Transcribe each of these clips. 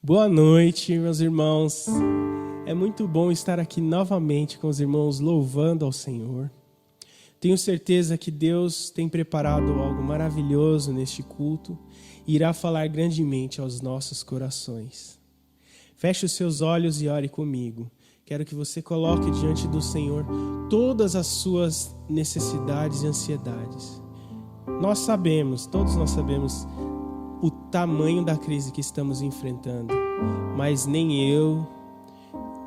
Boa noite, meus irmãos. É muito bom estar aqui novamente com os irmãos louvando ao Senhor. Tenho certeza que Deus tem preparado algo maravilhoso neste culto e irá falar grandemente aos nossos corações. Feche os seus olhos e ore comigo. Quero que você coloque diante do Senhor todas as suas necessidades e ansiedades. Todos nós sabemos o tamanho da crise que estamos enfrentando, mas nem eu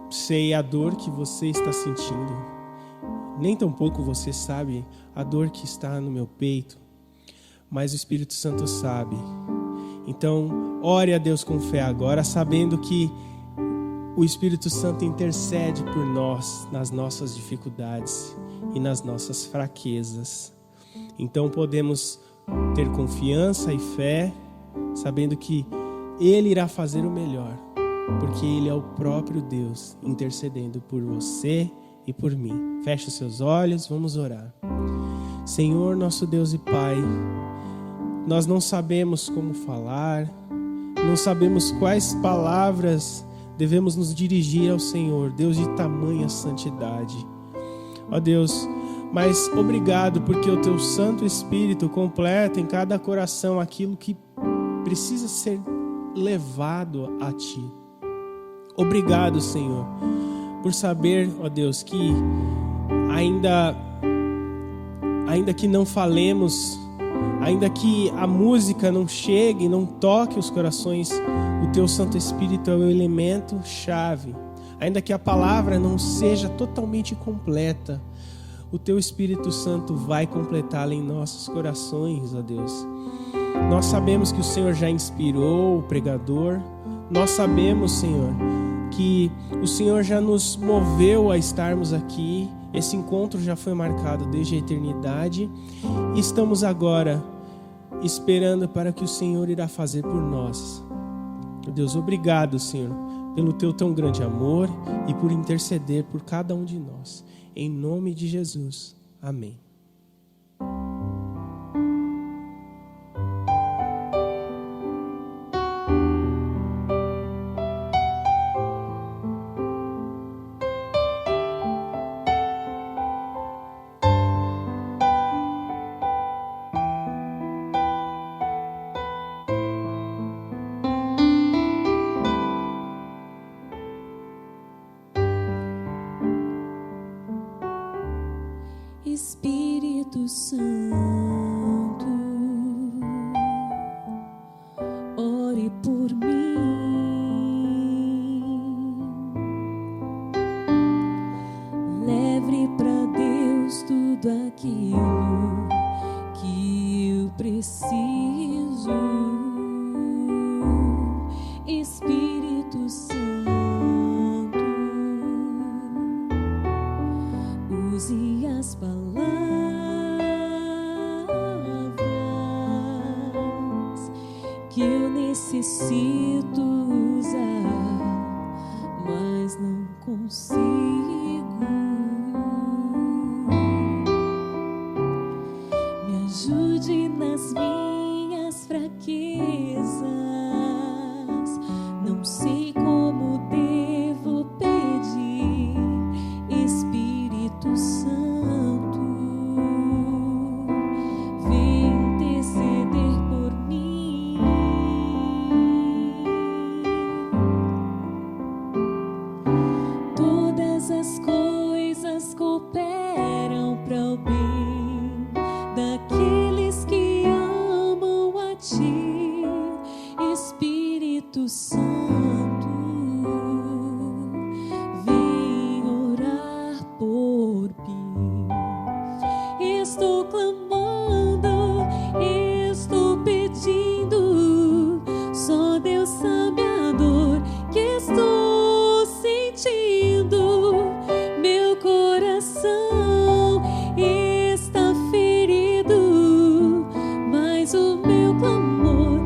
sei a dor que você está sentindo, nem tampouco você sabe a dor que está no meu peito, mas o Espírito Santo sabe. Então, ore a Deus com fé agora, sabendo que o Espírito Santo intercede por nós nas nossas dificuldades e nas nossas fraquezas. Então podemos ter confiança e fé, sabendo que Ele irá fazer o melhor, porque Ele é o próprio Deus intercedendo por você e por mim. Feche os seus olhos, vamos orar. Senhor, nosso Deus e Pai, nós não sabemos como falar, não sabemos quais palavras devemos nos dirigir ao Senhor, Deus de tamanha santidade. Ó Deus, mas obrigado porque o Teu Santo Espírito completa em cada coração aquilo que precisa ser levado a Ti. Obrigado, Senhor, por saber, ó Deus, que ainda que não falemos, ainda que a música não chegue, não toque os corações, o Teu Santo Espírito é o elemento chave. Ainda que a palavra não seja totalmente completa, o Teu Espírito Santo vai completá-la em nossos corações, ó Deus. Nós sabemos que o Senhor já inspirou o pregador. Nós sabemos, Senhor, que o Senhor já nos moveu a estarmos aqui. Esse encontro já foi marcado desde a eternidade. E estamos agora esperando para que o Senhor irá fazer por nós. Meu Deus, obrigado, Senhor, pelo Teu tão grande amor e por interceder por cada um de nós. Em nome de Jesus. Amém. Espírito Santo, ore por mim, leve para Deus tudo aquilo que eu preciso. Espírito Santo, use as palavras que eu necessito usar, mas não consigo. Me ajude nas minhas fraquezas, não sei como devo pedir. Espírito Santo, vem interceder por mim. Todas as coisas cooperam para o bem daqueles que amam a Ti. Espírito Santo, vem orar por mim. Estou clamando, estou pedindo, só Deus sabe a dor que estou sentindo. Meu coração está ferido, mas o meu clamor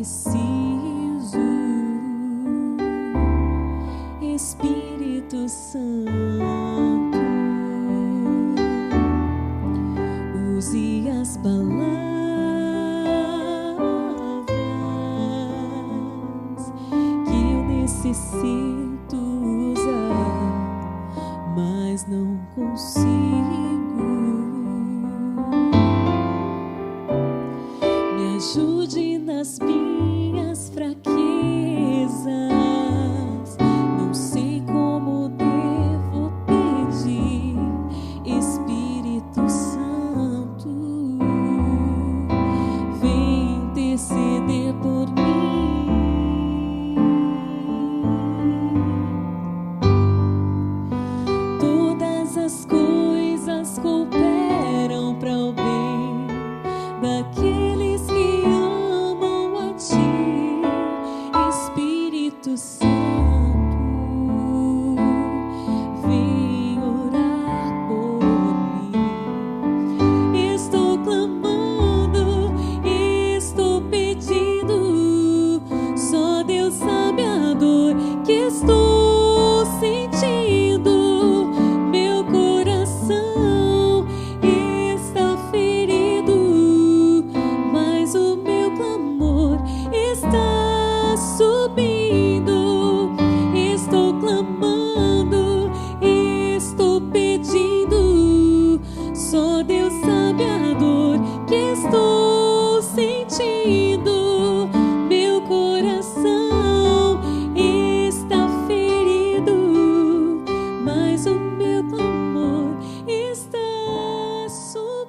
preciso, Espírito Santo, use as palavras que eu necessito usar, mas não consigo. Me ajude nas minhas fraquezas. Não sei como devo pedir, Espírito Santo, vem interceder por mim. Todas as coisas cooperam para o bem daqueles que amam a Ti, Espírito Santo, vem orar por mim. Estou clamando, estou pedindo, só Deus sabe a dor que estou sentindo. Meu coração está ferido, mas o meu clamor está subindo. Estou clamando, estou pedindo, só Deus sabe a dor que estou sentindo. Meu coração está ferido, mas o meu clamor está subindo.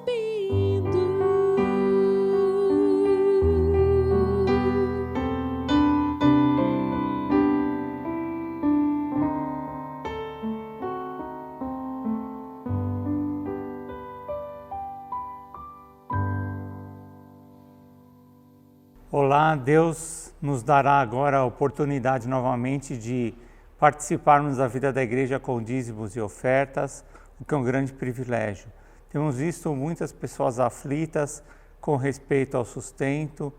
Olá, Deus nos dará agora a oportunidade novamente de participarmos da vida da igreja com dízimos e ofertas, o que é um grande privilégio. Temos visto muitas pessoas aflitas com respeito ao sustento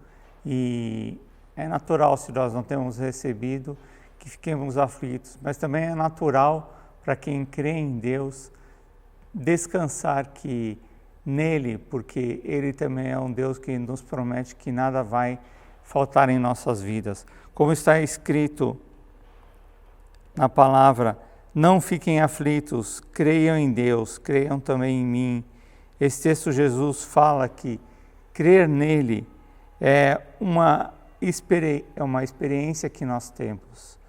e é natural, se nós não temos recebido, que fiquemos aflitos, mas também é natural para quem crê em Deus descansar que nele, porque ele também é um Deus que nos promete que nada vai faltar em nossas vidas. Como está escrito na palavra, não fiquem aflitos, creiam em Deus, creiam também em mim. Esse texto Jesus fala que crer nele é uma experiência que nós temos.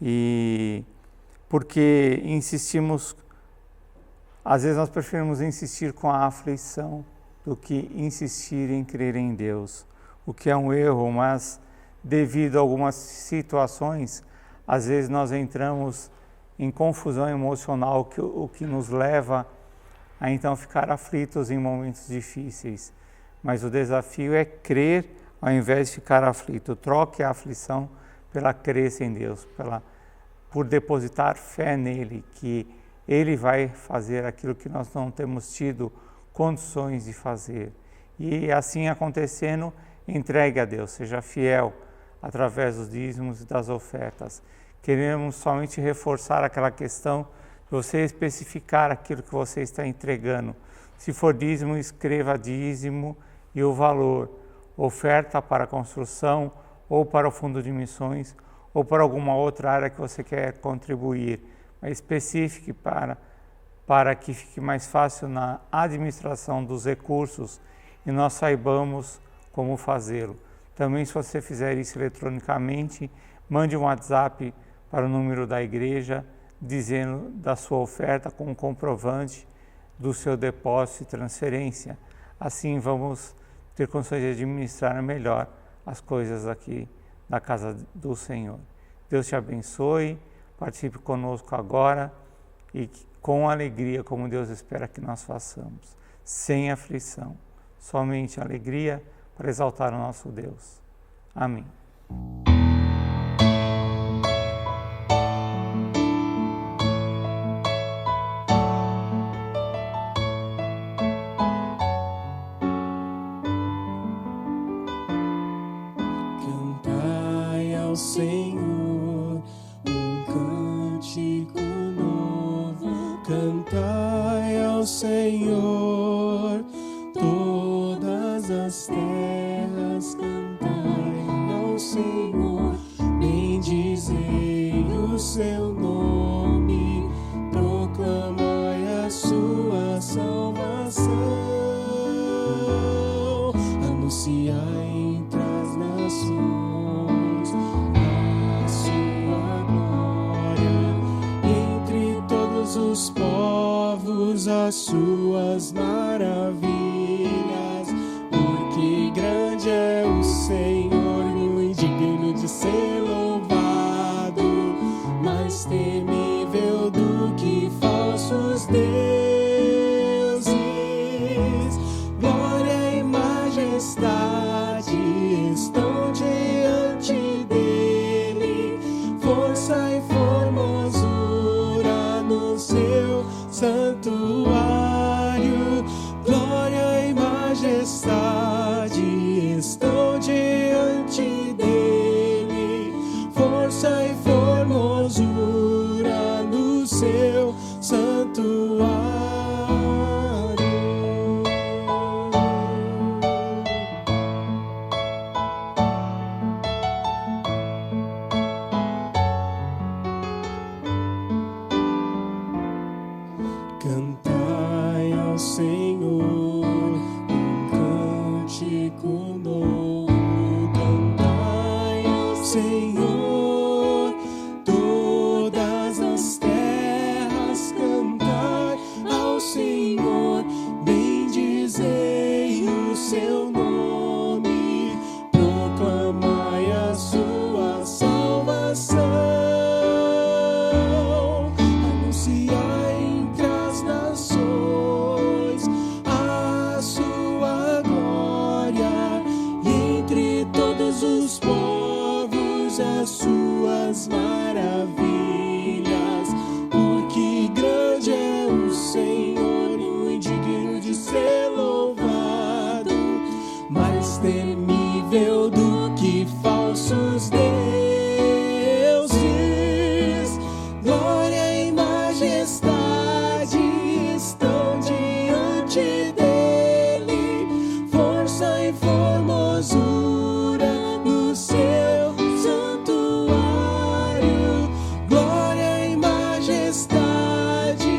E porque insistimos, às vezes nós preferimos insistir com a aflição do que insistir em crer em Deus, o que é um erro, mas devido a algumas situações, às vezes nós entramos em confusão emocional, o que nos leva a então ficar aflitos em momentos difíceis. Mas o desafio é crer ao invés de ficar aflito. Troque a aflição pela crença em Deus, por depositar fé nele, que Ele vai fazer aquilo que nós não temos tido condições de fazer. E assim acontecendo, entregue a Deus, seja fiel através dos dízimos e das ofertas. Queremos somente reforçar aquela questão de você especificar aquilo que você está entregando. Se for dízimo, escreva dízimo e o valor. Oferta para construção, ou para o fundo de missões, ou para alguma outra área que você quer contribuir. Mas especifique para que fique mais fácil na administração dos recursos e nós saibamos como fazê-lo. Também, se você fizer isso eletronicamente, mande um WhatsApp para o número da igreja, dizendo da sua oferta com um comprovante do seu depósito e transferência. Assim vamos ter condições de administrar melhor as coisas aqui na casa do Senhor. Deus te abençoe, participe conosco agora e com alegria, como Deus espera que nós façamos, sem aflição, somente alegria para exaltar o nosso Deus. Amém. Senhor um cântico novo. Cantai ao Senhor todas as terras, cantai ao Senhor, bendizei o seu nome, proclamai a sua salvação, anunciai entre as nações a sua glória, entre todos os povos as suas maravilhas, porque grande é o Senhor e digno de ser louvado, mais temível do que falsos deuses. Glória e majestade estão diante dele, força e formosura no seu santuário. Glória e majestade estão diante dele, força e formosura no seu santuário. Cantai ao Senhor um cântico novo, cantai ao Senhor todas as terras, cantai ao Senhor, bendizei o seu nome, proclamai a sua salvação, anunciai entre as nações a sua glória, e entre todos os povos as suas maravilhas, porque grande é o Senhor e digno de ser louvado, mais temível do que falsos deuses. Glória e majestade estão diante dele, força e formosura no seu santuário. Glória e majestade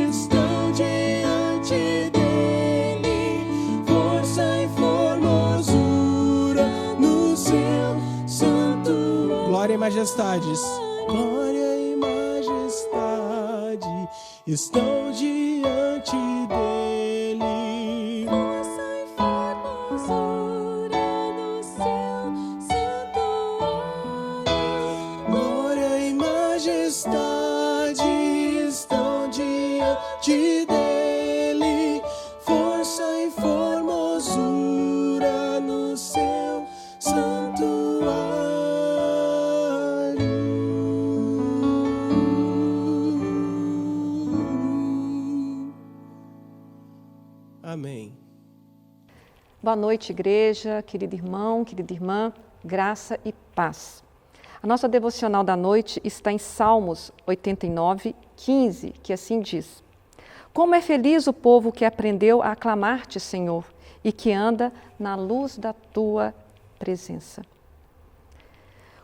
estão diante dele, força e formosura no seu santuário. Glória e majestades, glória e majestade estão diante dele, Força e formosura no seu santuário. glória e majestade estão diante dele, força e formosura no seu santuário. Amém. Boa noite, igreja, querido irmão, querida irmã, graça e paz. A nossa devocional da noite está em Salmos 89, 15, que assim diz: Como é feliz o povo que aprendeu a aclamar-te, Senhor, e que anda na luz da tua presença.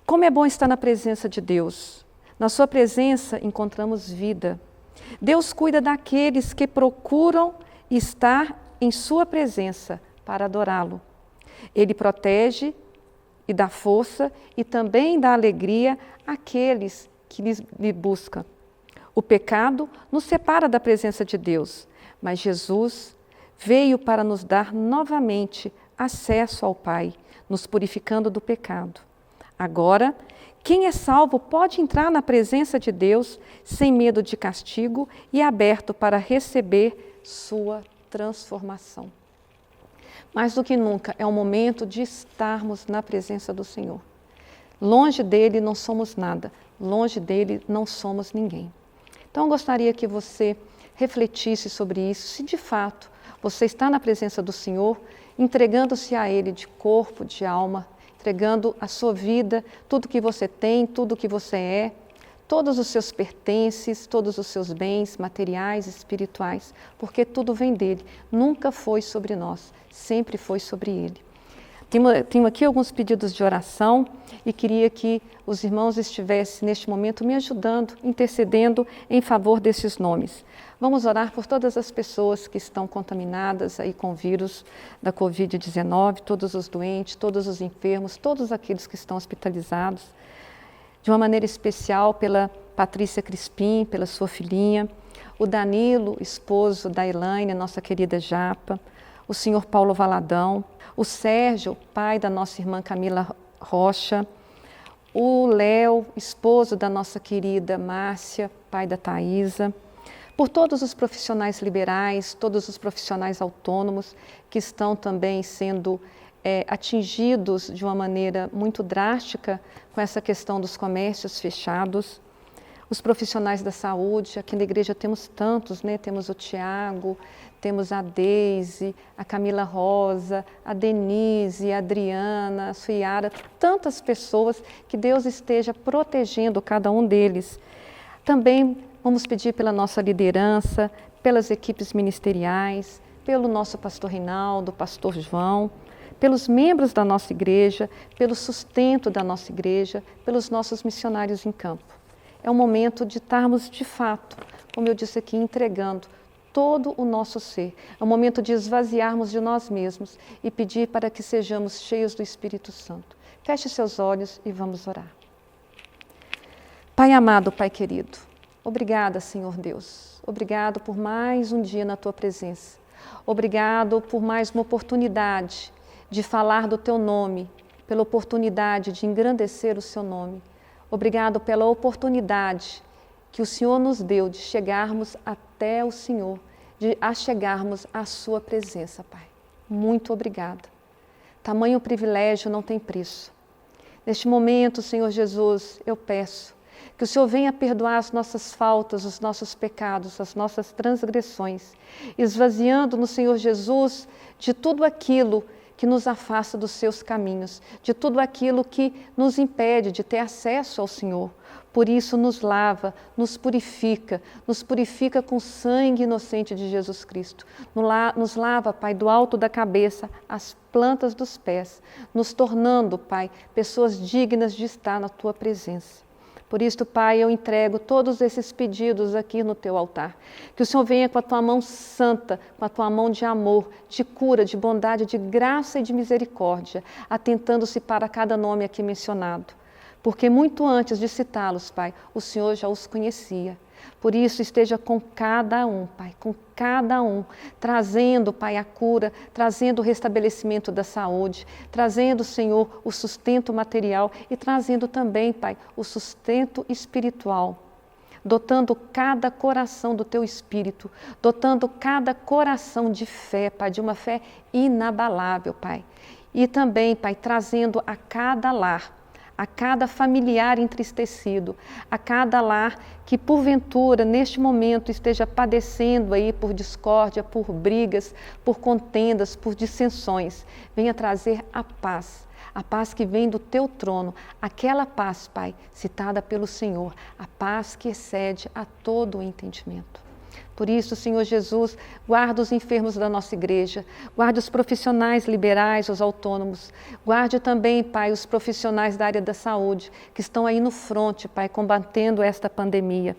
Como é bom estar na presença de Deus. Na sua presença encontramos vida. Deus cuida daqueles que procuram estar em sua presença para adorá-lo. Ele protege e dá força e também dá alegria àqueles que lhe buscam. O pecado nos separa da presença de Deus, mas Jesus veio para nos dar novamente acesso ao Pai, nos purificando do pecado. Agora, quem é salvo pode entrar na presença de Deus sem medo de castigo e aberto para receber sua transformação. Mais do que nunca, é o momento de estarmos na presença do Senhor. Longe dele não somos nada, longe dele não somos ninguém. Então, eu gostaria que você refletisse sobre isso, se de fato você está na presença do Senhor, entregando-se a Ele de corpo, de alma entregando a sua vida, tudo que você tem, tudo que você é, todos os seus pertences, todos os seus bens materiais, espirituais, porque tudo vem dele. Nunca foi sobre nós, sempre foi sobre ele. Tenho aqui alguns pedidos de oração e queria que os irmãos estivessem neste momento me ajudando, intercedendo em favor desses nomes. Vamos orar por todas as pessoas que estão contaminadas aí com o vírus da Covid-19, todos os doentes, todos os enfermos, todos aqueles que estão hospitalizados. De uma maneira especial pela Patrícia Crispim, pela sua filhinha, o Danilo, esposo da Elaine, nossa querida Japa, o senhor Paulo Valadão, o Sérgio, pai da nossa irmã Camila Rocha, o Léo, esposo da nossa querida Márcia, pai da Thaisa, por todos os profissionais liberais, todos os profissionais autônomos que estão também sendo atingidos de uma maneira muito drástica com essa questão dos comércios fechados. Os profissionais da saúde, aqui na igreja temos tantos, né? Temos o Tiago, temos a Deise, a Camila Rosa, a Denise, a Adriana, a Suiara, tantas pessoas, que Deus esteja protegendo cada um deles. Também vamos pedir pela nossa liderança, pelas equipes ministeriais, pelo nosso pastor Rinaldo, pastor João, pelos membros da nossa igreja, pelo sustento da nossa igreja, pelos nossos missionários em campo. É o momento de estarmos, de fato, como eu disse aqui, entregando todo o nosso ser. É o momento de esvaziarmos de nós mesmos e pedir para que sejamos cheios do Espírito Santo. Feche seus olhos e vamos orar. Pai amado, Pai querido, obrigada, Senhor Deus. Obrigado por mais um dia na Tua presença. Obrigado por mais uma oportunidade de falar do Teu nome, pela oportunidade de engrandecer o Seu nome. Obrigado pela oportunidade que o Senhor nos deu de chegarmos até o Senhor, de chegarmos à Sua presença, Pai. Muito obrigada. Tamanho privilégio não tem preço. Neste momento, Senhor Jesus, eu peço que o Senhor venha perdoar as nossas faltas, os nossos pecados, as nossas transgressões, esvaziando no Senhor Jesus de tudo aquilo que nos afasta dos seus caminhos, de tudo aquilo que nos impede de ter acesso ao Senhor. Por isso, nos lava, nos purifica com o sangue inocente de Jesus Cristo. Nos lava, Pai, do alto da cabeça às plantas dos pés, nos tornando, Pai, pessoas dignas de estar na Tua presença. Por isso, Pai, eu entrego todos esses pedidos aqui no Teu altar. Que o Senhor venha com a Tua mão santa, com a Tua mão de amor, de cura, de bondade, de graça e de misericórdia, atentando-se para cada nome aqui mencionado. Porque muito antes de citá-los, Pai, o Senhor já os conhecia. Por isso, esteja com cada um, Pai, com cada um, trazendo, Pai, a cura, trazendo o restabelecimento da saúde, trazendo, Senhor, o sustento material e trazendo também, Pai, o sustento espiritual. Dotando cada coração do Teu Espírito, dotando cada coração de fé, Pai, de uma fé inabalável, Pai. E também, Pai, trazendo a cada lar, a cada familiar entristecido, a cada lar que porventura neste momento esteja padecendo aí por discórdia, por brigas, por contendas, por dissensões, venha trazer a paz que vem do Teu trono, aquela paz, Pai, citada pelo Senhor, a paz que excede a todo o entendimento. Por isso, Senhor Jesus, guarda os enfermos da nossa igreja, guarde os profissionais liberais, os autônomos, guarde também, Pai, os profissionais da área da saúde, que estão aí no fronte, Pai, combatendo esta pandemia.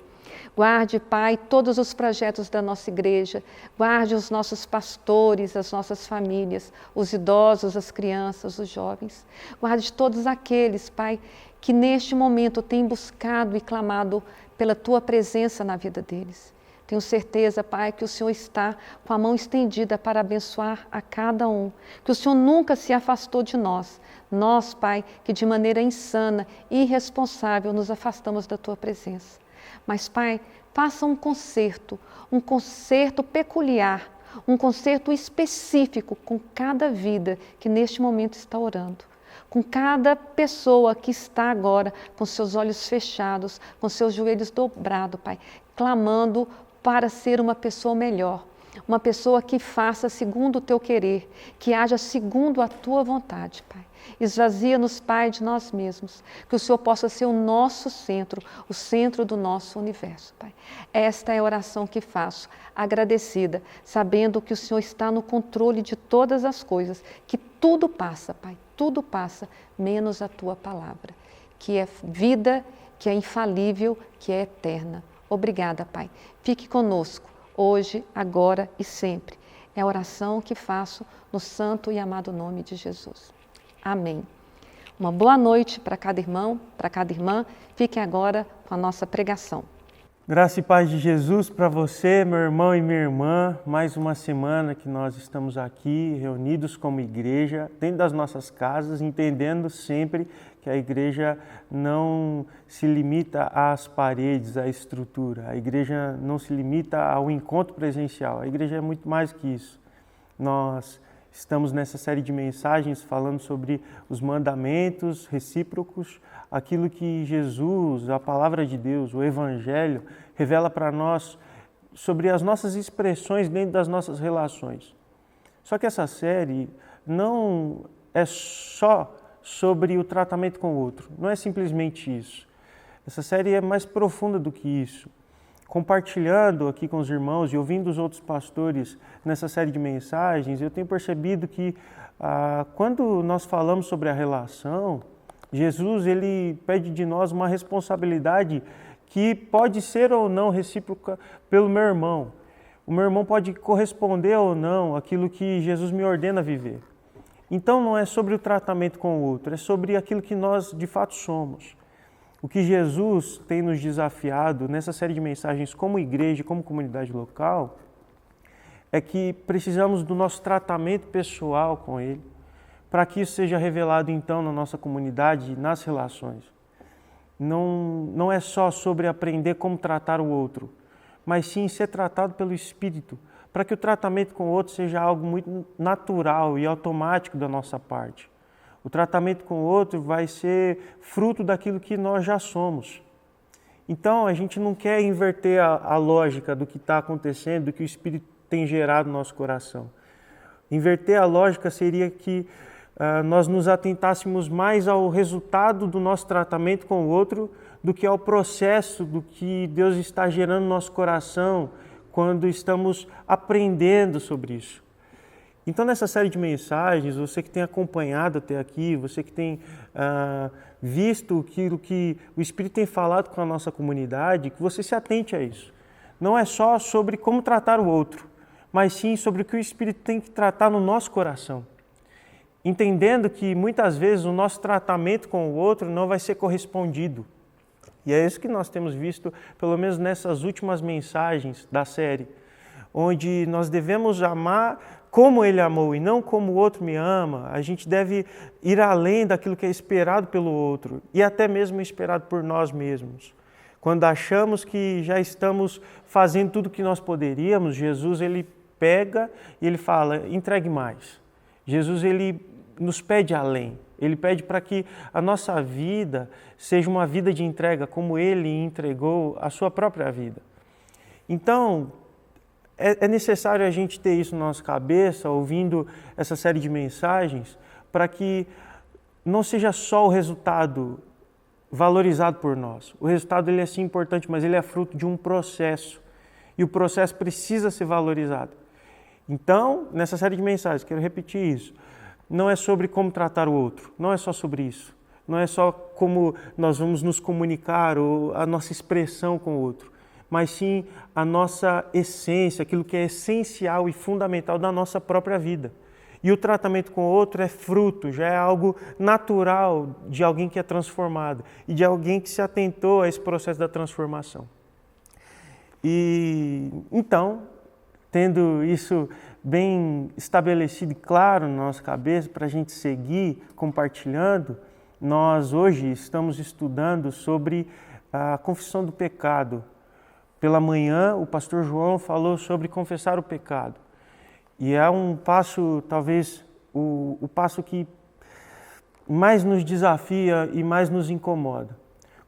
Guarde, Pai, todos os projetos da nossa igreja, guarde os nossos pastores, as nossas famílias, os idosos, as crianças, os jovens. Guarde todos aqueles, Pai, que neste momento têm buscado e clamado pela Tua presença na vida deles. Tenho certeza, Pai, que o Senhor está com a mão estendida para abençoar a cada um, que o Senhor nunca se afastou de nós. Nós, Pai, que de maneira insana e irresponsável nos afastamos da Tua presença. Mas, Pai, faça um concerto peculiar, um concerto específico com cada vida que neste momento está orando. Com cada pessoa que está agora com seus olhos fechados, com seus joelhos dobrados, Pai, clamando para ser uma pessoa melhor, Uma pessoa que faça segundo o teu querer, que haja segundo a tua vontade, Pai. Esvazia-nos, Pai, de nós mesmos, que o Senhor possa ser o nosso centro, o centro do nosso universo, Pai. Esta é a oração que faço, agradecida, sabendo que o Senhor está no controle de todas as coisas, que tudo passa, Pai, tudo passa, menos a tua palavra, que é vida, que é infalível, que é eterna. Obrigada, Pai. Fique conosco, hoje, agora e sempre. É a oração que faço no santo e amado nome de Jesus. Amém. Uma boa noite para cada irmão, para cada irmã. Fiquem agora com a nossa pregação. Graça e paz de Jesus para você, meu irmão e minha irmã. Mais uma semana que nós estamos aqui reunidos como igreja, dentro das nossas casas, entendendo sempre que a igreja não se limita às paredes, à estrutura. A igreja não se limita ao encontro presencial. A igreja é muito mais que isso. Nós estamos nessa série de mensagens falando sobre os mandamentos recíprocos, aquilo que Jesus, a palavra de Deus, o Evangelho, revela para nós sobre as nossas expressões dentro das nossas relações. Só que essa série não é só sobre o tratamento com o outro, não é simplesmente isso. Essa série é mais profunda do que isso. Compartilhando aqui com os irmãos e ouvindo os outros pastores nessa série de mensagens, eu tenho percebido que quando nós falamos sobre a relação, Jesus ele pede de nós uma responsabilidade que pode ser ou não recíproca pelo meu irmão. O meu irmão pode corresponder ou não àquilo que Jesus me ordena viver. Então não é sobre o tratamento com o outro, é sobre aquilo que nós de fato somos. O que Jesus tem nos desafiado nessa série de mensagens como igreja, como comunidade local, é que precisamos do nosso tratamento pessoal com Ele, para que isso seja revelado então na nossa comunidade, nas relações. Não é só sobre aprender como tratar o outro, mas sim ser tratado pelo Espírito, para que o tratamento com o outro seja algo muito natural e automático da nossa parte. O tratamento com o outro vai ser fruto daquilo que nós já somos. Então, a gente não quer inverter a lógica do que está acontecendo, do que o Espírito tem gerado no nosso coração. Inverter a lógica seria que nós nos atentássemos mais ao resultado do nosso tratamento com o outro do que ao processo do que Deus está gerando no nosso coração quando estamos aprendendo sobre isso. Então, nessa série de mensagens, você que tem acompanhado até aqui, você que tem visto aquilo que o Espírito tem falado com a nossa comunidade, que você se atente a isso. Não é só sobre como tratar o outro, mas sim sobre o que o Espírito tem que tratar no nosso coração. Entendendo que muitas vezes o nosso tratamento com o outro não vai ser correspondido. E é isso que nós temos visto, pelo menos nessas últimas mensagens da série, onde nós devemos amar como Ele amou e não como o outro me ama. A gente deve ir além daquilo que é esperado pelo outro e até mesmo esperado por nós mesmos. Quando achamos que já estamos fazendo tudo o que nós poderíamos, Jesus ele pega e ele fala, entregue mais. Jesus ele nos pede além. Ele pede para que a nossa vida seja uma vida de entrega, como Ele entregou a sua própria vida. Então, é necessário a gente ter isso na nossa cabeça, ouvindo essa série de mensagens, para que não seja só o resultado valorizado por nós. O resultado ele é sim importante, mas ele é fruto de um processo. E o processo precisa ser valorizado. Então, nessa série de mensagens, quero repetir isso. Não é sobre como tratar o outro, não é só sobre isso. Não é só como nós vamos nos comunicar ou a nossa expressão com o outro, mas sim a nossa essência, aquilo que é essencial e fundamental da nossa própria vida. E o tratamento com o outro é fruto, já é algo natural de alguém que é transformado e de alguém que se atentou a esse processo da transformação. E então, tendo isso bem estabelecido e claro na nossa cabeça para a gente seguir compartilhando, nós hoje estamos estudando sobre a confissão do pecado. Pela manhã, o pastor João falou sobre confessar o pecado. E é um passo, talvez, o passo que mais nos desafia e mais nos incomoda.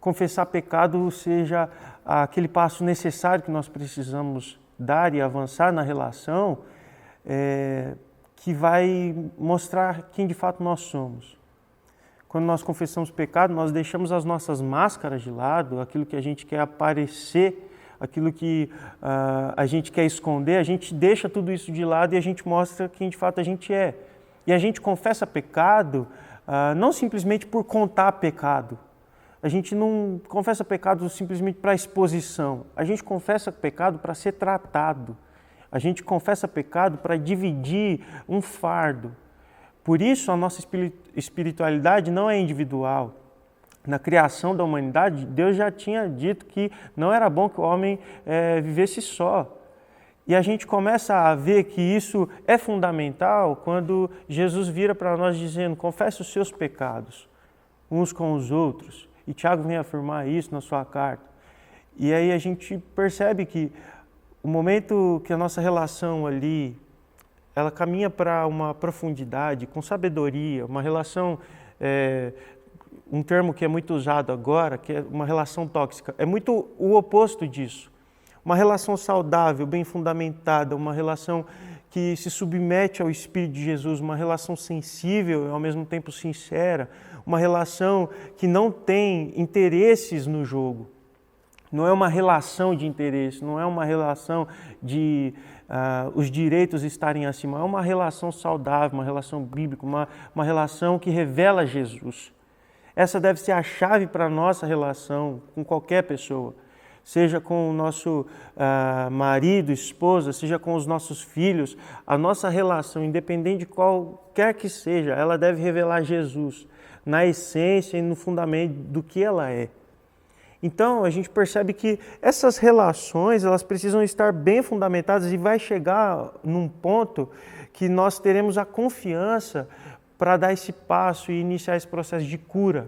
Confessar pecado seja aquele passo necessário que nós precisamos dar e avançar na relação que vai mostrar quem de fato nós somos. Quando nós confessamos pecado, nós deixamos as nossas máscaras de lado, aquilo que a gente quer aparecer, aquilo que a gente quer esconder, a gente deixa tudo isso de lado e a gente mostra quem de fato a gente é. E a gente confessa pecado não simplesmente por contar pecado. A gente não confessa pecado simplesmente para exposição. A gente confessa pecado para ser tratado. A gente confessa pecado para dividir um fardo. Por isso, a nossa espiritualidade não é individual. Na criação da humanidade, Deus já tinha dito que não era bom que o homem vivesse só. E a gente começa a ver que isso é fundamental quando Jesus vira para nós dizendo: confesse os seus pecados uns com os outros. E Tiago vem afirmar isso na sua carta. E aí a gente percebe que o momento que a nossa relação ali, ela caminha para uma profundidade, com sabedoria, uma relação, um termo que é muito usado agora, que é uma relação tóxica, é muito o oposto disso. Uma relação saudável, bem fundamentada, uma relação que se submete ao Espírito de Jesus, uma relação sensível e ao mesmo tempo sincera, uma relação que não tem interesses no jogo. Não é uma relação de interesse, não é uma relação de os direitos estarem acima, é uma relação saudável, uma relação bíblica, uma relação que revela Jesus. Essa deve ser a chave para a nossa relação com qualquer pessoa, seja com o nosso marido, esposa, seja com os nossos filhos. A nossa relação, independente de qualquer que seja, ela deve revelar Jesus na essência e no fundamento do que ela é. Então, a gente percebe que essas relações, elas precisam estar bem fundamentadas e vai chegar num ponto que nós teremos a confiança para dar esse passo e iniciar esse processo de cura.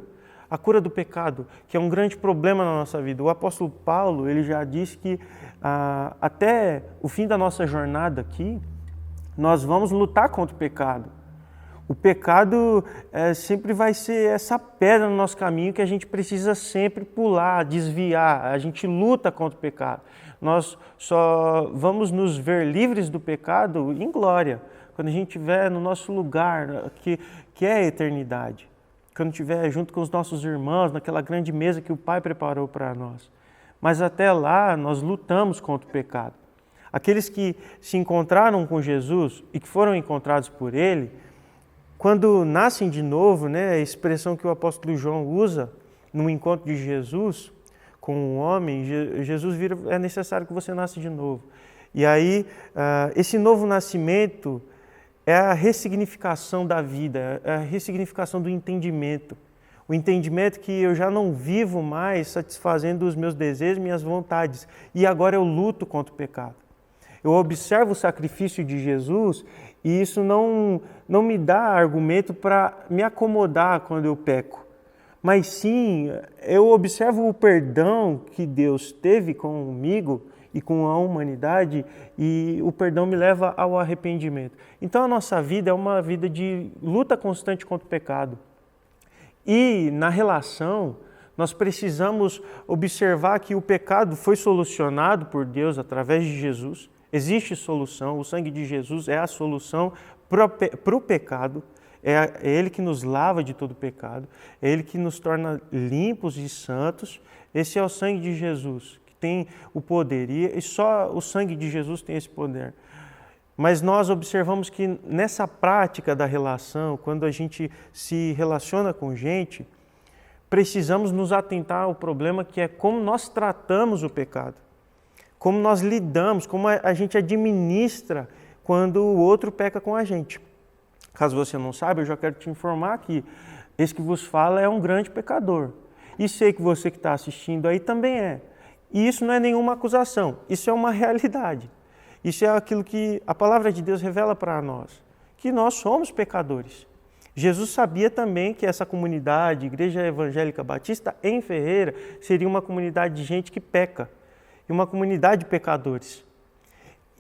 A cura do pecado, que é um grande problema na nossa vida. O apóstolo Paulo, ele já disse que até o fim da nossa jornada aqui, nós vamos lutar contra o pecado. O pecado sempre vai ser essa pedra no nosso caminho que a gente precisa sempre pular, desviar. A gente luta contra o pecado. Nós só vamos nos ver livres do pecado em glória, quando a gente estiver no nosso lugar, que é a eternidade. Quando estiver junto com os nossos irmãos, naquela grande mesa que o Pai preparou para nós. Mas até lá, nós lutamos contra o pecado. Aqueles que se encontraram com Jesus e que foram encontrados por Ele, quando nascem de novo, né, a expressão que o apóstolo João usa no encontro de Jesus com um homem, Jesus vira: é necessário que você nasça de novo. E aí, esse novo nascimento é a ressignificação da vida, é a ressignificação do entendimento. O entendimento que eu já não vivo mais satisfazendo os meus desejos, minhas vontades, e agora eu luto contra o pecado. Eu observo o sacrifício de Jesus e isso não me dá argumento para me acomodar quando eu peco. Mas sim, eu observo o perdão que Deus teve comigo e com a humanidade, e o perdão me leva ao arrependimento. Então a nossa vida é uma vida de luta constante contra o pecado. E na relação, nós precisamos observar que o pecado foi solucionado por Deus através de Jesus. Existe solução, o sangue de Jesus é a solução para o pecado. É Ele que nos lava de todo pecado, é Ele que nos torna limpos e santos. Esse é o sangue de Jesus, que tem o poder, e só o sangue de Jesus tem esse poder. Mas nós observamos que nessa prática da relação, quando a gente se relaciona com gente, precisamos nos atentar ao problema que é como nós tratamos o pecado, como nós lidamos, como a gente administra quando o outro peca com a gente. Caso você não saiba, eu já quero te informar que esse que vos fala é um grande pecador. E sei que você que está assistindo aí também é. E isso não é nenhuma acusação, isso é uma realidade. Isso é aquilo que a palavra de Deus revela para nós, que nós somos pecadores. Jesus sabia também que essa comunidade, Igreja Evangélica Batista em Ferreira, seria uma comunidade de gente que peca, e uma comunidade de pecadores.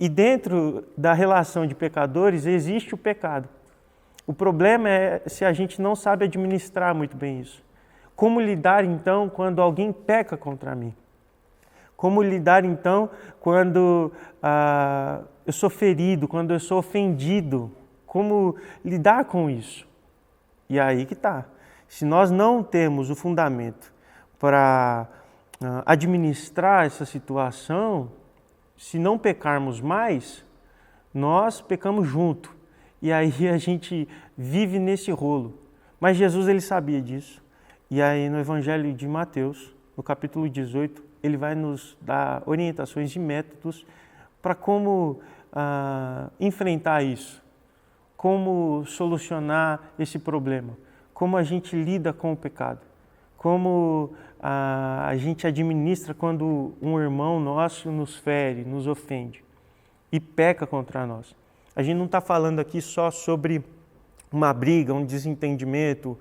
E dentro da relação de pecadores existe o pecado. O problema é se a gente não sabe administrar muito bem isso. Como lidar então quando alguém peca contra mim? Como lidar então quando eu sou ferido, quando eu sou ofendido? Como lidar com isso? E aí que está. Se nós não temos o fundamento para administrar essa situação, se não pecarmos mais, nós pecamos junto. E aí a gente vive nesse rolo. Mas Jesus, ele sabia disso. E aí no Evangelho de Mateus, no capítulo 18, ele vai nos dar orientações e métodos para como enfrentar isso, como solucionar esse problema, como a gente lida com o pecado, como a gente administra quando um irmão nosso nos fere, nos ofende e peca contra nós. A gente não está falando aqui só sobre uma briga, um desentendimento,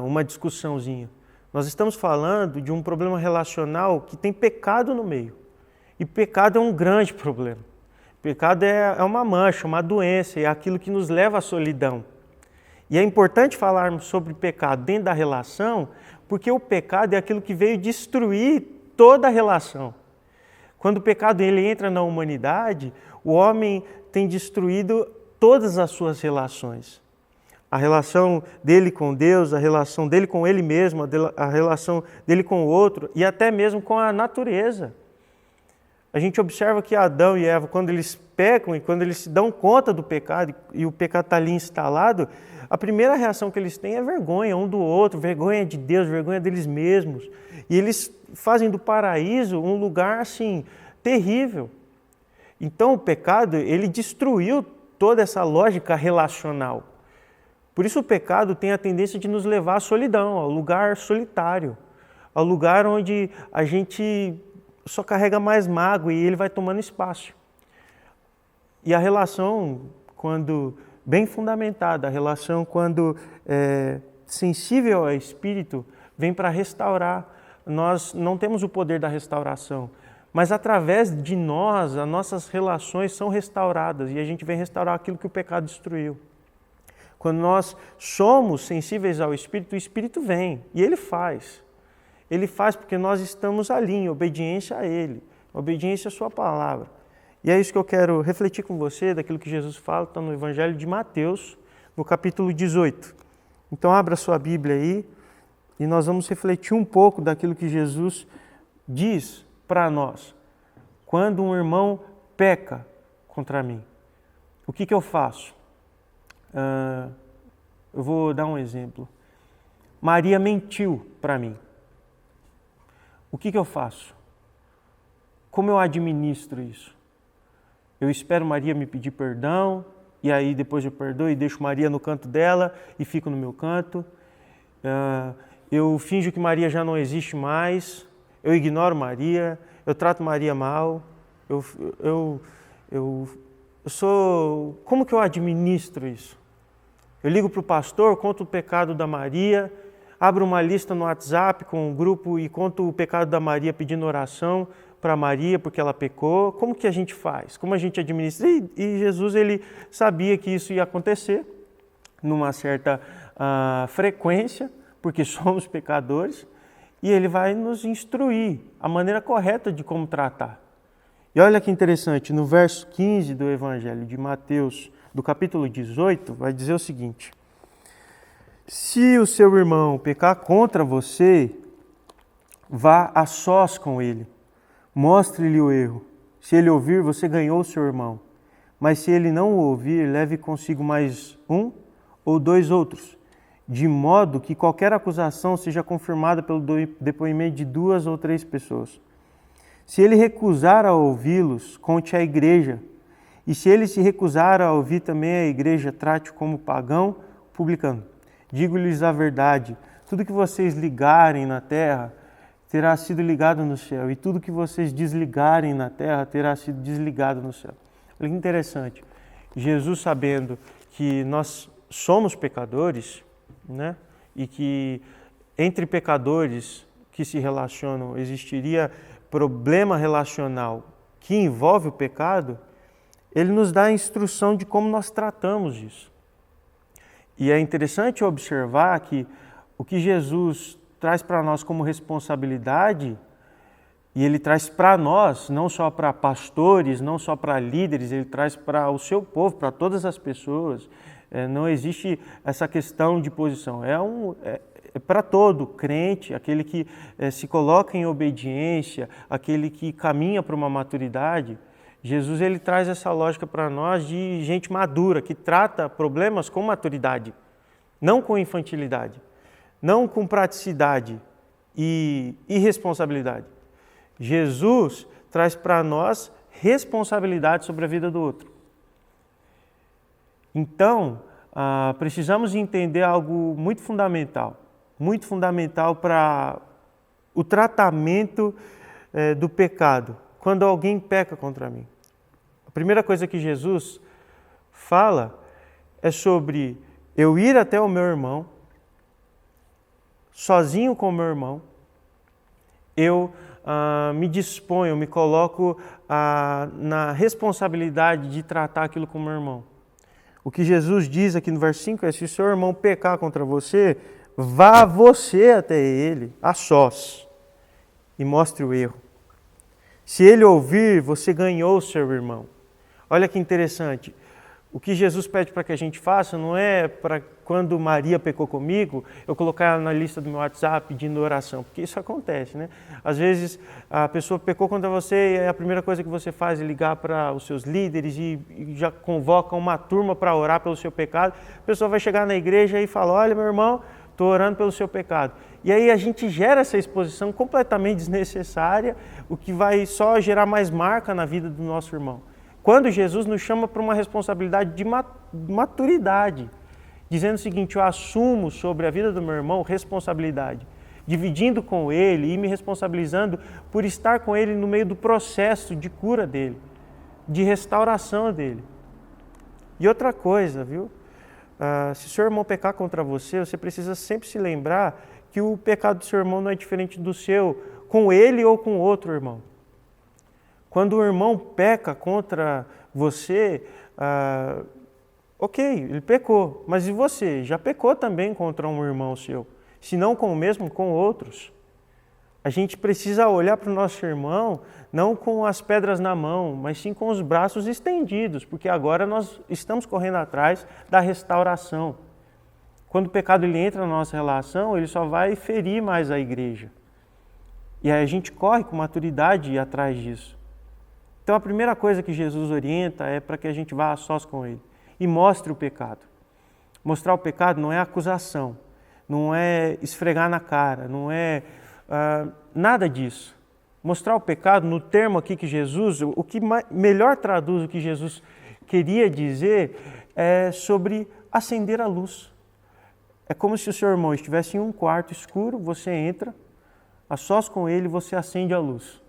uma discussãozinha. Nós estamos falando de um problema relacional que tem pecado no meio. E pecado é um grande problema. Pecado é uma mancha, uma doença, é aquilo que nos leva à solidão. E é importante falarmos sobre pecado dentro da relação, porque o pecado é aquilo que veio destruir toda a relação. Quando o pecado ele entra na humanidade, o homem tem destruído todas as suas relações. A relação dele com Deus, a relação dele com ele mesmo, a relação dele com o outro e até mesmo com a natureza. A gente observa que Adão e Eva, quando eles pecam e quando eles se dão conta do pecado e o pecado está ali instalado, a primeira reação que eles têm é vergonha um do outro, vergonha de Deus, vergonha deles mesmos. E eles fazem do paraíso um lugar assim terrível. Então o pecado, ele destruiu toda essa lógica relacional. Por isso o pecado tem a tendência de nos levar à solidão, ao lugar solitário, ao lugar onde a gente só carrega mais mágoa e ele vai tomando espaço. E a relação, quando bem fundamentada, a relação quando sensível ao Espírito, vem para restaurar. Nós não temos o poder da restauração, mas através de nós, as nossas relações são restauradas e a gente vem restaurar aquilo que o pecado destruiu. Quando nós somos sensíveis ao Espírito, o Espírito vem e Ele faz. Ele faz porque nós estamos ali em obediência a Ele, obediência à Sua palavra. E é isso que eu quero refletir com você, daquilo que Jesus fala, está no Evangelho de Mateus, no capítulo 18. Então abra sua Bíblia aí e nós vamos refletir um pouco daquilo que Jesus diz para nós. Quando um irmão peca contra mim, o que eu faço? Eu vou dar um exemplo. Maria mentiu para mim. O que eu faço? Como eu administro isso? Eu espero Maria me pedir perdão, e aí depois eu perdoo e deixo Maria no canto dela e fico no meu canto. Eu finjo que Maria já não existe mais, eu ignoro Maria, eu trato Maria mal. Eu sou... Como que eu administro isso? Eu ligo para o pastor, conto o pecado da Maria, abro uma lista no WhatsApp com um grupo e conto o pecado da Maria pedindo oração para Maria porque ela pecou. Como que a gente faz? Como a gente administra? E Jesus, ele sabia que isso ia acontecer numa certa frequência, porque somos pecadores, e ele vai nos instruir a maneira correta de como tratar. E olha que interessante, no verso 15 do Evangelho de Mateus, do capítulo 18, vai dizer o seguinte: se o seu irmão pecar contra você, vá a sós com ele, mostre-lhe o erro. Se ele ouvir, você ganhou o seu irmão. Mas se ele não o ouvir, leve consigo mais um ou dois outros, de modo que qualquer acusação seja confirmada pelo depoimento de 2 ou 3 pessoas. Se ele recusar a ouvi-los, conte à igreja. E se ele se recusar a ouvir também a igreja, trate como pagão, publicano. Digo-lhes a verdade, tudo que vocês ligarem na terra terá sido ligado no céu, e tudo que vocês desligarem na terra terá sido desligado no céu. Olha que interessante. Jesus, sabendo que nós somos pecadores, né? E que entre pecadores que se relacionam existiria problema relacional que envolve o pecado, ele nos dá a instrução de como nós tratamos isso. E é interessante observar que o que Jesus traz para nós como responsabilidade E ele traz para nós, não só para pastores, não só para líderes, ele traz para o seu povo, para todas as pessoas. Não existe essa questão de posição. É para todo crente, aquele que se coloca em obediência, aquele que caminha para uma maturidade. Jesus ele traz essa lógica para nós de gente madura, que trata problemas com maturidade, não com infantilidade, não com praticidade e irresponsabilidade. Jesus traz para nós responsabilidade sobre a vida do outro. Então, precisamos entender algo muito fundamental para o tratamento do pecado, quando alguém peca contra mim. A primeira coisa que Jesus fala é sobre eu ir até o meu irmão, sozinho com o meu irmão, eu me disponho, eu me coloco na responsabilidade de tratar aquilo com o meu irmão. O que Jesus diz aqui no verso 5 é: se o seu irmão pecar contra você, vá você até ele, a sós, e mostre o erro. Se ele ouvir, você ganhou o seu irmão. Olha que interessante. O que Jesus pede para que a gente faça não é para quando Maria pecou comigo, eu colocar ela na lista do meu WhatsApp pedindo oração, porque isso acontece, né? Às vezes a pessoa pecou contra você e a primeira coisa que você faz é ligar para os seus líderes e já convoca uma turma para orar pelo seu pecado. A pessoa vai chegar na igreja e fala: olha, meu irmão, estou orando pelo seu pecado. E aí a gente gera essa exposição completamente desnecessária, o que vai só gerar mais marca na vida do nosso irmão. Quando Jesus nos chama para uma responsabilidade de maturidade, dizendo o seguinte: eu assumo sobre a vida do meu irmão responsabilidade, dividindo com ele e me responsabilizando por estar com ele no meio do processo de cura dele, de restauração dele. E outra coisa, viu? Se o seu irmão pecar contra você, você precisa sempre se lembrar que o pecado do seu irmão não é diferente do seu, com ele ou com outro irmão. Quando o irmão peca contra você, ok, ele pecou, mas e você? Já pecou também contra um irmão seu? Se não com o mesmo, com outros. A gente precisa olhar para o nosso irmão, não com as pedras na mão, mas sim com os braços estendidos, porque agora nós estamos correndo atrás da restauração. Quando o pecado ele entra na nossa relação, ele só vai ferir mais a igreja. E aí a gente corre com maturidade atrás disso. Então a primeira coisa que Jesus orienta é para que a gente vá a sós com ele e mostre o pecado. Mostrar o pecado não é acusação, não é esfregar na cara, não é nada disso. Mostrar o pecado, no termo aqui que Jesus, o que melhor traduz o que Jesus queria dizer é sobre acender a luz. É como se o seu irmão estivesse em um quarto escuro, você entra, a sós com ele, você acende a luz.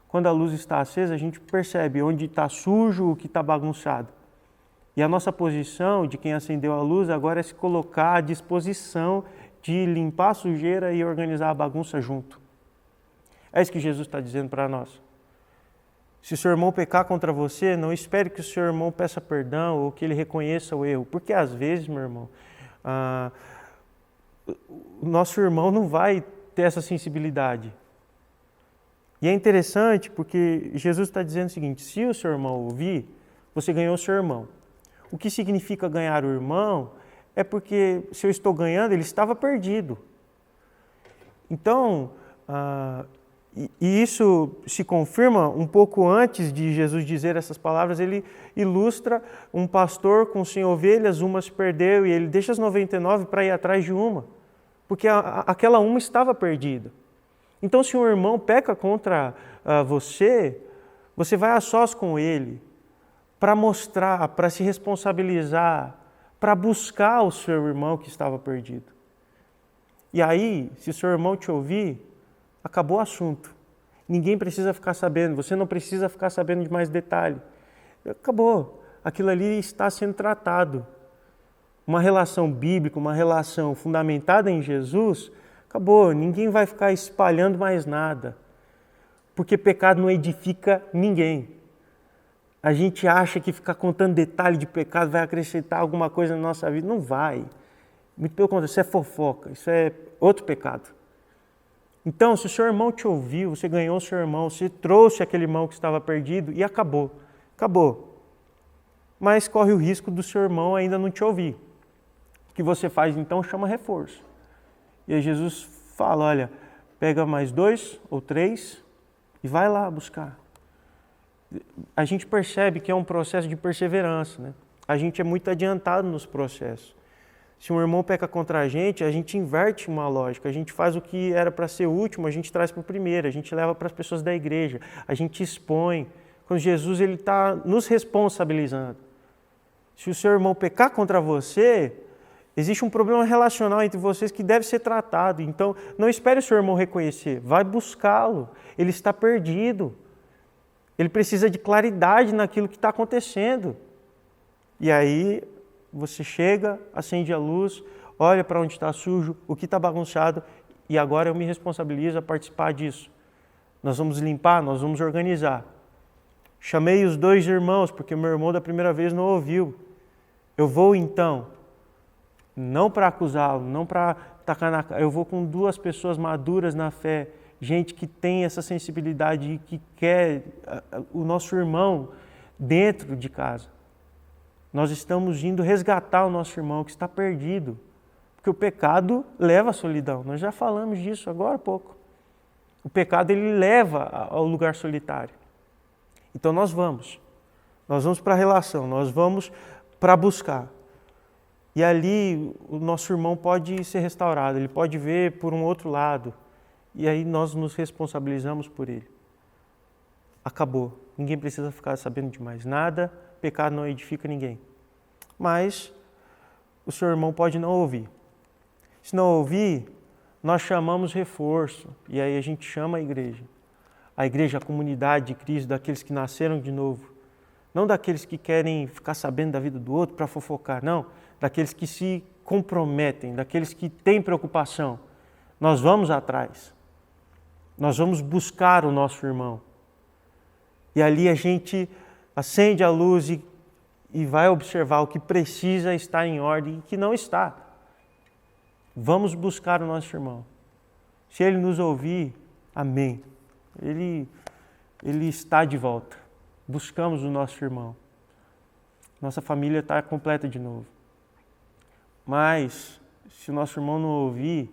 Quando a luz está acesa, a gente percebe onde está sujo, o que está bagunçado. E a nossa posição de quem acendeu a luz agora é se colocar à disposição de limpar a sujeira e organizar a bagunça junto. É isso que Jesus está dizendo para nós. Se o seu irmão pecar contra você, não espere que o seu irmão peça perdão ou que ele reconheça o erro. Porque às vezes, meu irmão, o nosso irmão não vai ter essa sensibilidade. E é interessante porque Jesus está dizendo o seguinte: se o seu irmão ouvir, você ganhou o seu irmão. O que significa ganhar o irmão é porque se eu estou ganhando, ele estava perdido. Então, e isso se confirma um pouco antes de Jesus dizer essas palavras. Ele ilustra um pastor com 100 ovelhas, uma se perdeu e ele deixa as 99 para ir atrás de uma, porque aquela uma estava perdida. Então, se um irmão peca contra você, você vai a sós com ele para mostrar, para se responsabilizar, para buscar o seu irmão que estava perdido. E aí, se o seu irmão te ouvir, acabou o assunto. Ninguém precisa ficar sabendo, você não precisa ficar sabendo de mais detalhe. Acabou. Aquilo ali está sendo tratado. Uma relação bíblica, uma relação fundamentada em Jesus, acabou. Ninguém vai ficar espalhando mais nada. Porque pecado não edifica ninguém. A gente acha que ficar contando detalhe de pecado vai acrescentar alguma coisa na nossa vida. Não vai. Muito pelo contrário, isso é fofoca, isso é outro pecado. Então, se o seu irmão te ouviu, você ganhou o seu irmão, você trouxe aquele irmão que estava perdido e acabou. Acabou. Mas corre o risco do seu irmão ainda não te ouvir. O que você faz então? Chama reforço. E aí Jesus fala, olha, pega mais 2 ou 3 e vai lá buscar. A gente percebe que é um processo de perseverança, né? A gente é muito adiantado nos processos. Se um irmão peca contra a gente inverte uma lógica. A gente faz o que era para ser o último, a gente traz para o primeiro, a gente leva para as pessoas da igreja, a gente expõe. Quando Jesus está nos responsabilizando. Se o seu irmão pecar contra você, existe um problema relacional entre vocês que deve ser tratado. Então, não espere o seu irmão reconhecer, vai buscá-lo. Ele está perdido. Ele precisa de claridade naquilo que está acontecendo. E aí, você chega, acende a luz, olha para onde está sujo, o que está bagunçado, e agora eu me responsabilizo a participar disso. Nós vamos limpar, nós vamos organizar. Chamei os 2 irmãos, porque meu irmão da primeira vez não ouviu. Eu vou então, não para acusá-lo, não para tacar na cara, eu vou com 2 pessoas maduras na fé, gente que tem essa sensibilidade e que quer o nosso irmão dentro de casa. Nós estamos indo resgatar o nosso irmão que está perdido, porque o pecado leva à solidão. Nós já falamos disso agora há pouco. O pecado ele leva ao lugar solitário. Então nós vamos para a relação, nós vamos para buscar. E ali o nosso irmão pode ser restaurado, ele pode ver por um outro lado. E aí nós nos responsabilizamos por ele. Acabou. Ninguém precisa ficar sabendo de mais nada, pecado não edifica ninguém. Mas o seu irmão pode não ouvir. Se não ouvir, nós chamamos reforço. E aí a gente chama a igreja, a comunidade de Cristo, daqueles que nasceram de novo. Não daqueles que querem ficar sabendo da vida do outro para fofocar, não. Daqueles que se comprometem, daqueles que têm preocupação. Nós vamos atrás. Nós vamos buscar o nosso irmão. E ali a gente acende a luz e vai observar o que precisa estar em ordem e o que não está. Vamos buscar o nosso irmão. Se ele nos ouvir, amém. Ele está de volta. Buscamos o nosso irmão. Nossa família está completa de novo. Mas, se o nosso irmão não ouvir,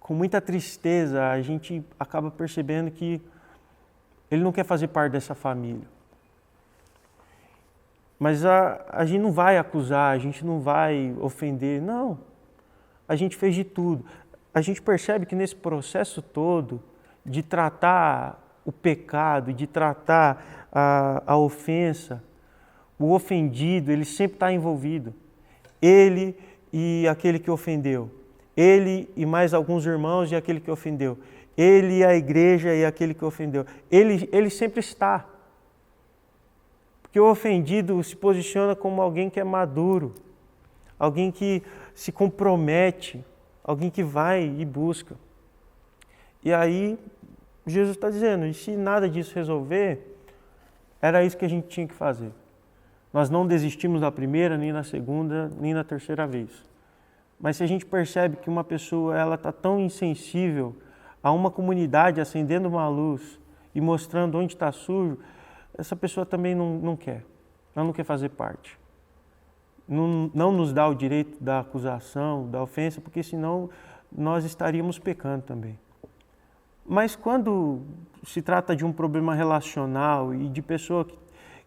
com muita tristeza, a gente acaba percebendo que ele não quer fazer parte dessa família. Mas a gente não vai acusar, a gente não vai ofender, não. A gente fez de tudo. A gente percebe que nesse processo todo de tratar o pecado, de tratar a ofensa, o ofendido, ele sempre está envolvido. Ele e aquele que ofendeu. Ele e mais alguns irmãos e aquele que ofendeu. Ele e a igreja e aquele que ofendeu. Ele sempre está. Porque o ofendido se posiciona como alguém que é maduro, alguém que se compromete, alguém que vai e busca. E aí, Jesus está dizendo, e se nada disso resolver, era isso que a gente tinha que fazer. Nós não desistimos da primeira, nem na segunda, nem na terceira vez. Mas se a gente percebe que uma pessoa ela está tão insensível a uma comunidade acendendo uma luz e mostrando onde está sujo, essa pessoa também não quer. Ela não quer fazer parte. Não nos dá o direito da acusação, da ofensa, porque senão nós estaríamos pecando também. Mas quando se trata de um problema relacional e de pessoa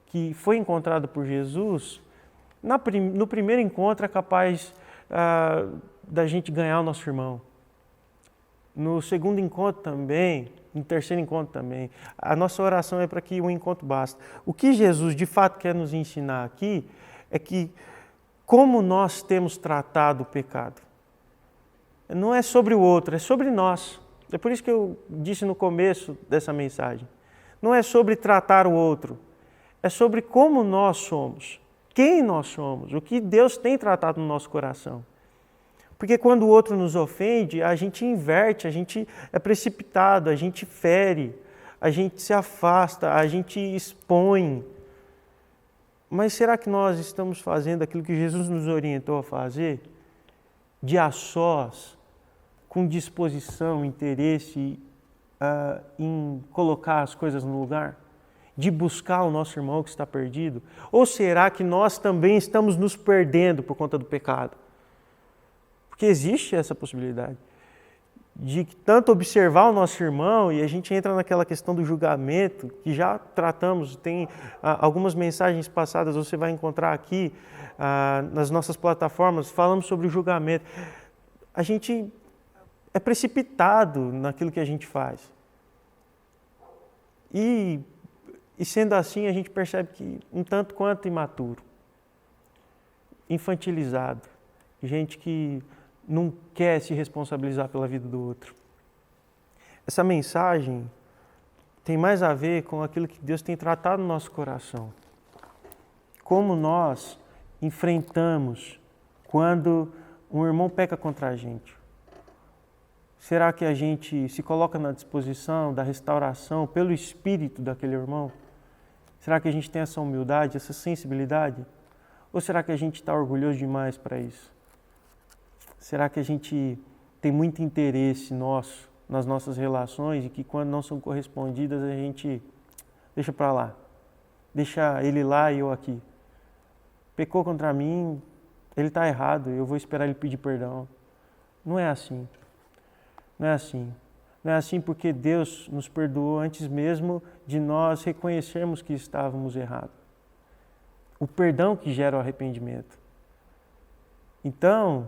que foi encontrada por Jesus, no primeiro encontro é capaz da gente ganhar o nosso irmão. No segundo encontro também, no terceiro encontro também. A nossa oração é para que um encontro basta. O que Jesus de fato quer nos ensinar aqui é que como nós temos tratado o pecado. Não é sobre o outro, é sobre nós. É por isso que eu disse no começo dessa mensagem. Não é sobre tratar o outro, é sobre como nós somos, quem nós somos, o que Deus tem tratado no nosso coração. Porque quando o outro nos ofende, a gente inverte, a gente é precipitado, a gente fere, a gente se afasta, a gente expõe. Mas será que nós estamos fazendo aquilo que Jesus nos orientou a fazer? De a sós, com disposição, interesse em colocar as coisas no lugar? De buscar o nosso irmão que está perdido? Ou será que nós também estamos nos perdendo por conta do pecado? Porque existe essa possibilidade de tanto observar o nosso irmão, e a gente entra naquela questão do julgamento, que já tratamos, tem algumas mensagens passadas, você vai encontrar aqui nas nossas plataformas, falamos sobre o julgamento. A gente é precipitado naquilo que a gente faz. E sendo assim, a gente percebe que um tanto quanto imaturo, infantilizado, gente que não quer se responsabilizar pela vida do outro. Essa mensagem tem mais a ver com aquilo que Deus tem tratado no nosso coração. Como nós enfrentamos quando um irmão peca contra a gente. Será que a gente se coloca na disposição da restauração pelo espírito daquele irmão? Será que a gente tem essa humildade, essa sensibilidade? Ou será que a gente está orgulhoso demais para isso? Será que a gente tem muito interesse nosso nas nossas relações e que quando não são correspondidas a gente deixa para lá, deixa ele lá e eu aqui? Pecou contra mim, ele está errado, eu vou esperar ele pedir perdão. Não é assim. Não é assim. Não é assim porque Deus nos perdoou antes mesmo de nós reconhecermos que estávamos errados. O perdão que gera o arrependimento. Então,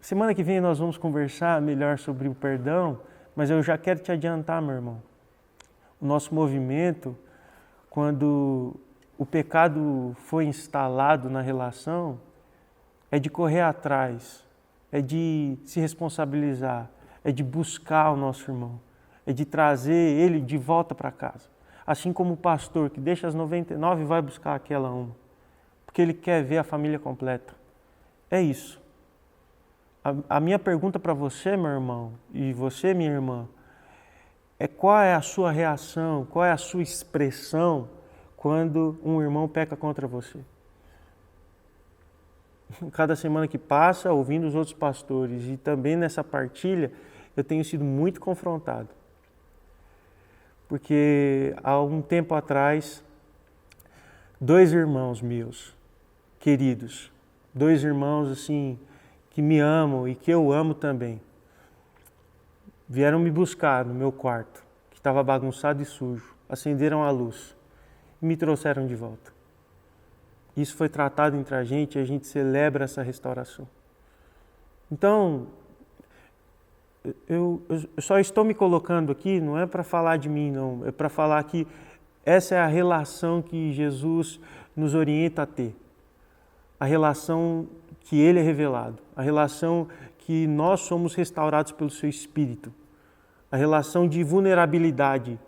semana que vem nós vamos conversar melhor sobre o perdão, mas eu já quero te adiantar, meu irmão. O nosso movimento, quando o pecado foi instalado na relação, é de correr atrás, é de se responsabilizar, é de buscar o nosso irmão, é de trazer ele de volta para casa. Assim como o pastor que deixa as 99 e vai buscar aquela uma, porque ele quer ver a família completa. É isso. A minha pergunta para você, meu irmão, e você, minha irmã, é qual é a sua reação, qual é a sua expressão quando um irmão peca contra você? Cada semana que passa, ouvindo os outros pastores e também nessa partilha, eu tenho sido muito confrontado. Porque há um tempo atrás, 2 irmãos meus, queridos, 2 irmãos assim, que me amam e que eu amo também, vieram me buscar no meu quarto, que estava bagunçado e sujo, acenderam a luz e me trouxeram de volta. Isso foi tratado entre a gente celebra essa restauração. Então, eu só estou me colocando aqui, não é para falar de mim, não, é para falar que essa é a relação que Jesus nos orienta a ter. A relação que Ele é revelado, a relação que nós somos restaurados pelo Seu Espírito, a relação de vulnerabilidade,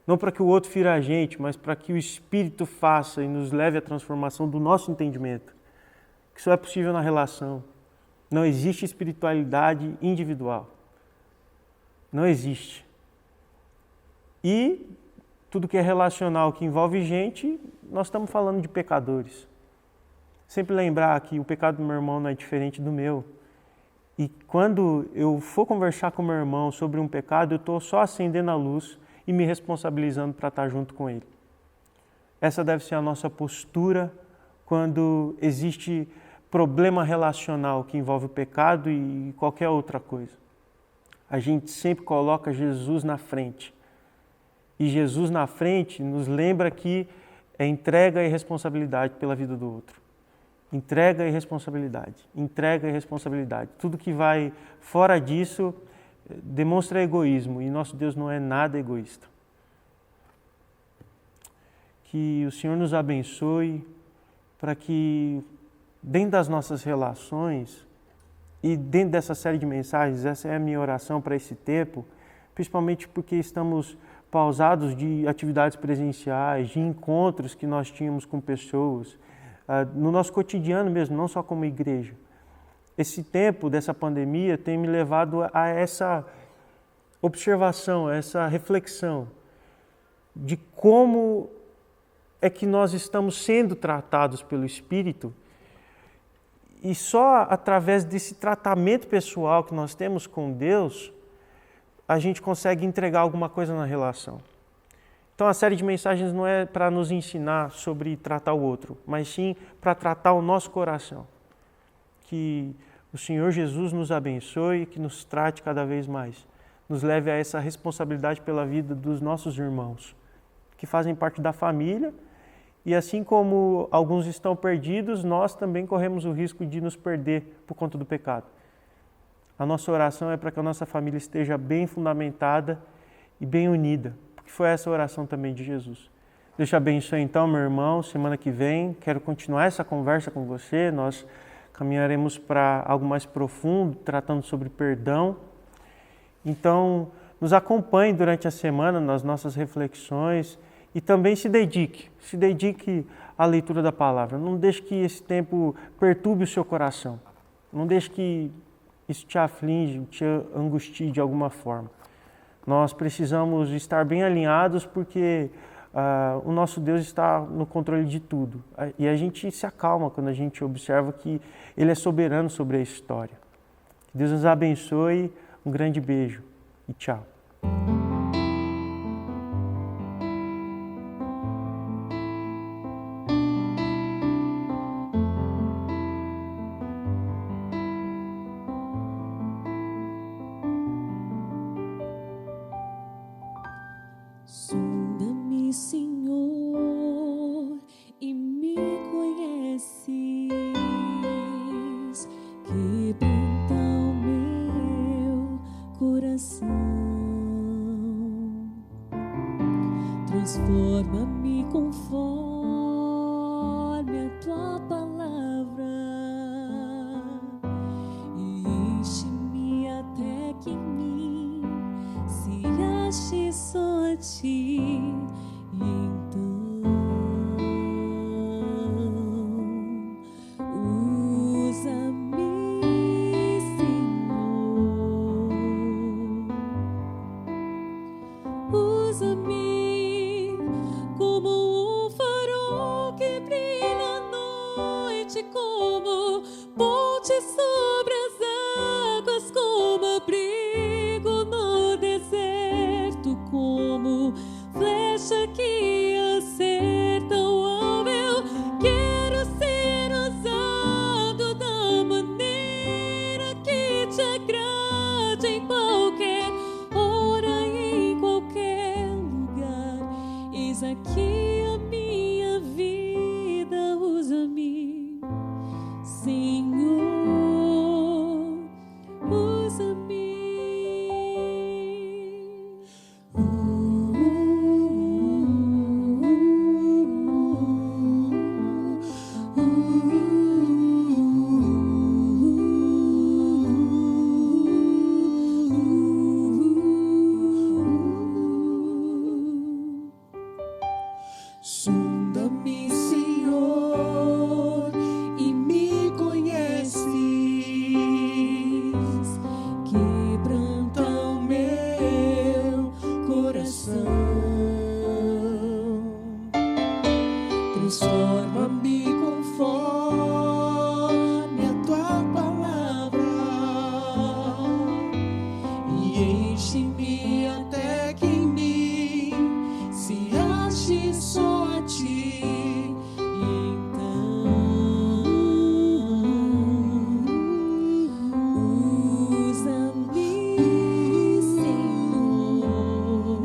não para que o outro fira a gente, mas para que o Espírito faça e nos leve à transformação do nosso entendimento. Que só é possível na relação. Não existe espiritualidade individual. Não existe. E tudo que é relacional, que envolve gente, nós estamos falando de pecadores. Sempre lembrar que o pecado do meu irmão não é diferente do meu. E quando eu for conversar com meu irmão sobre um pecado, eu estou só acendendo a luz e me responsabilizando para estar junto com ele. Essa deve ser a nossa postura quando existe problema relacional que envolve o pecado e qualquer outra coisa. A gente sempre coloca Jesus na frente. E Jesus na frente nos lembra que é entrega e responsabilidade pela vida do outro. Entrega e responsabilidade. Entrega e responsabilidade. Tudo que vai fora disso demonstra egoísmo e nosso Deus não é nada egoísta. Que o Senhor nos abençoe para que dentro das nossas relações e dentro dessa série de mensagens, essa é a minha oração para esse tempo, principalmente porque estamos pausados de atividades presenciais, de encontros que nós tínhamos com pessoas, no nosso cotidiano mesmo, não só como igreja. Esse tempo dessa pandemia tem me levado a essa observação, a essa reflexão de como é que nós estamos sendo tratados pelo Espírito E só através desse tratamento pessoal que nós temos com Deus, a gente consegue entregar alguma coisa na relação. Então a série de mensagens não é para nos ensinar sobre tratar o outro, mas sim para tratar o nosso coração. Que o Senhor Jesus nos abençoe, que nos trate cada vez mais. Nos leve a essa responsabilidade pela vida dos nossos irmãos, que fazem parte da família. E assim como alguns estão perdidos, nós também corremos o risco de nos perder por conta do pecado. A nossa oração é para que a nossa família esteja bem fundamentada e bem unida, porque foi essa oração também de Jesus. Deus te abençoe então, meu irmão. Semana que vem quero continuar essa conversa com você. Nós caminharemos para algo mais profundo, tratando sobre perdão. Então, nos acompanhe durante a semana nas nossas reflexões e também se dedique à leitura da palavra. Não deixe que esse tempo perturbe o seu coração. Não deixe que isso te aflige, te angustie de alguma forma. Nós precisamos estar bem alinhados porque o nosso Deus está no controle de tudo. E a gente se acalma quando a gente observa que Ele é soberano sobre a história. Que Deus nos abençoe. Um grande beijo e tchau. Sonda-me, Senhor, e me conheces. Quebranta o meu coração. Transforma-me conforme a tua palavra e enche-me até que em mim se ache só a ti. E então usa-me, Senhor, usa-me como um farol que brilha à noite, como ponte sobre as águas, como abrigo no deserto, como flecha que acerta o alvo. Eu quero ser usado da maneira que te agrade, em qualquer hora e em qualquer lugar. Eis aqui a minha vida, usa-me, Senhor, usa-me. Sonda-me, Senhor, e me conheces. Quebranta o meu coração. Transforma-me conforme a tua palavra e enche-me até que em mim se ache só a ti. Então usa-me, Senhor,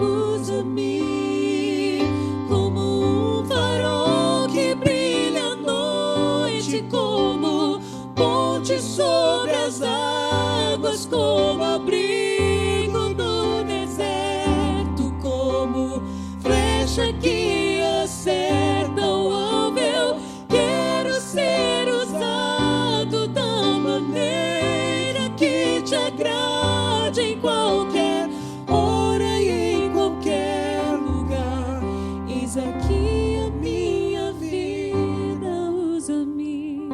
usa-me como um farol que brilha à noite, como ponte sobre as águas, como abrigo no deserto, como flecha que acerta o alvo. Eu quero ser usado da maneira que te agrade, em qualquer hora e em qualquer lugar. Eis aqui a minha vida, usa-me,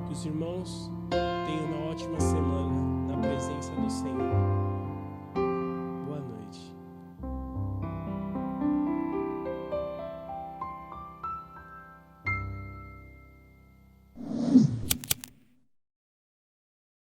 Que os irmãos tenham uma ótima semana na presença do Senhor.